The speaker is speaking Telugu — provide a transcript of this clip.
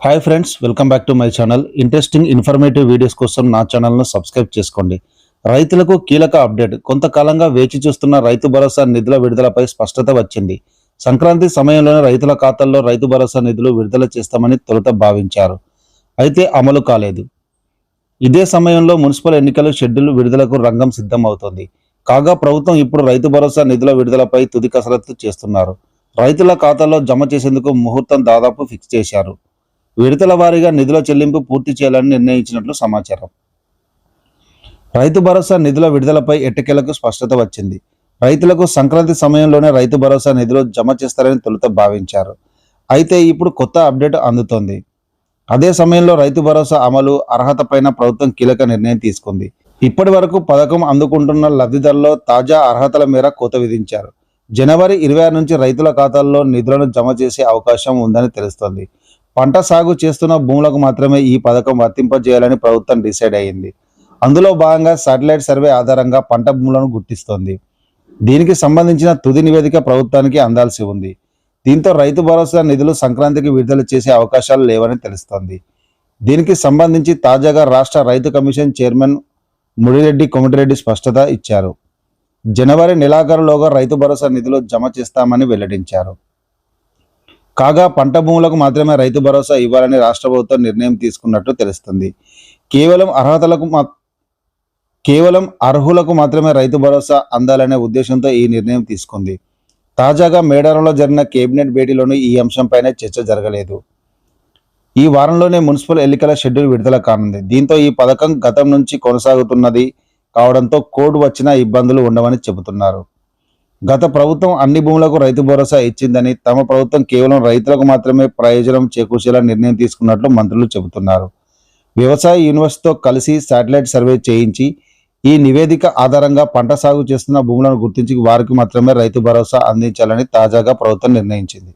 Hi friends, welcome back to my channel. Interesting informative videos కోసం నా ఛానల్ను సబ్స్క్రైబ్ చేసుకోండి. రైతులకు కీలక అప్డేట్. కొంతకాలంగా వేచి చూస్తున్న రైతు భరోసా నిధుల విడుదలపై స్పష్టత వచ్చింది. సంక్రాంతి సమయంలోనే రైతుల ఖాతాల్లో రైతు భరోసా నిధులు విడుదల చేస్తామని తొలుత భావించారు. అయితే అమలు కాలేదు. ఇదే సమయంలో మున్సిపల్ ఎన్నికల షెడ్యూల్ విడుదలకు రంగం సిద్ధం అవుతోంది. కాగా ప్రభుత్వం ఇప్పుడు రైతు భరోసా నిధుల విడుదలపై తుది కసరత్తు చేస్తున్నారు. రైతుల ఖాతాల్లో జమ చేసేందుకు ముహూర్తం దాదాపు ఫిక్స్ చేశారు. విడతల వారీగా నిధుల చెల్లింపు పూర్తి చేయాలని నిర్ణయించినట్లు సమాచారం. రైతు భరోసా నిధుల విడుదలపై ఎట్టకేలకు స్పష్టత వచ్చింది. రైతులకు సంక్రాంతి సమయంలోనే రైతు భరోసా నిధులు జమ చేస్తారని తొలుత భావించారు. అయితే ఇప్పుడు కొత్త అప్డేట్ అందుతోంది. అదే సమయంలో రైతు భరోసా అమలు అర్హతపైన ప్రభుత్వం కీలక నిర్ణయం తీసుకుంది. ఇప్పటి వరకు పథకం అందుకుంటున్న లబ్ధిదారుల్లో తాజా అర్హతల మేర కోత విధించారు. జనవరి 26 నుంచి రైతుల ఖాతాల్లో నిధులను జమ చేసే అవకాశం ఉందని తెలుస్తోంది. పంట సాగు చేస్తున్న భూములకు మాత్రమే ఈ పథకం వర్తింపజేయాలని ప్రభుత్వం డిసైడ్ అయ్యింది. అందులో భాగంగా శాటిలైట్ సర్వే ఆధారంగా పంట భూములను గుర్తిస్తోంది. దీనికి సంబంధించిన తుది నివేదిక ప్రభుత్వానికి అందాల్సి ఉంది. దీంతో రైతు భరోసా నిధులు సంక్రాంతికి విడుదల చేసే అవకాశాలు లేవని తెలుస్తోంది. దీనికి సంబంధించి తాజాగా రాష్ట్ర రైతు కమిషన్ చైర్మన్ ముడిరెడ్డి కోమటిరెడ్డి స్పష్టత ఇచ్చారు. జనవరి నెలాఖరులోగా రైతు భరోసా నిధులు జమ చేస్తామని వెల్లడించారు. కాగా పంట భూములకు మాత్రమే రైతు భరోసా ఇవ్వాలని రాష్ట్ర ప్రభుత్వం నిర్ణయం తీసుకున్నట్లు తెలుస్తుంది. కేవలం అర్హులకు మాత్రమే రైతు భరోసా అందాలనే ఉద్దేశంతో ఈ నిర్ణయం తీసుకుంది. తాజాగా మేడారంలో జరిగిన కేబినెట్ భేటీలోనూ ఈ అంశంపైనే చర్చ జరగలేదు. ఈ వారంలోనే మున్సిపల్ ఎన్నికల షెడ్యూల్ విడుదల కానుంది. దీంతో ఈ పథకం గతం నుంచి కొనసాగుతున్నది కావడంతో కోడ్ వచ్చిన ఇబ్బందులు ఉండవని చెబుతున్నారు. గత ప్రభుత్వం అన్ని భూములకు రైతు భరోసా ఇచ్చిందని, తమ ప్రభుత్వం కేవలం రైతులకు మాత్రమే ప్రయోజనం చేకూర్చేలా నిర్ణయం తీసుకున్నట్లు మంత్రులు చెబుతున్నారు. వ్యవసాయ యూనివర్సిటీతో కలిసి శాటిలైట్ సర్వే చేయించి ఈ నివేదిక ఆధారంగా పంట సాగు చేస్తున్న భూములను గుర్తించి వారికి మాత్రమే రైతు భరోసా అందించాలని తాజాగా ప్రభుత్వం నిర్ణయించింది.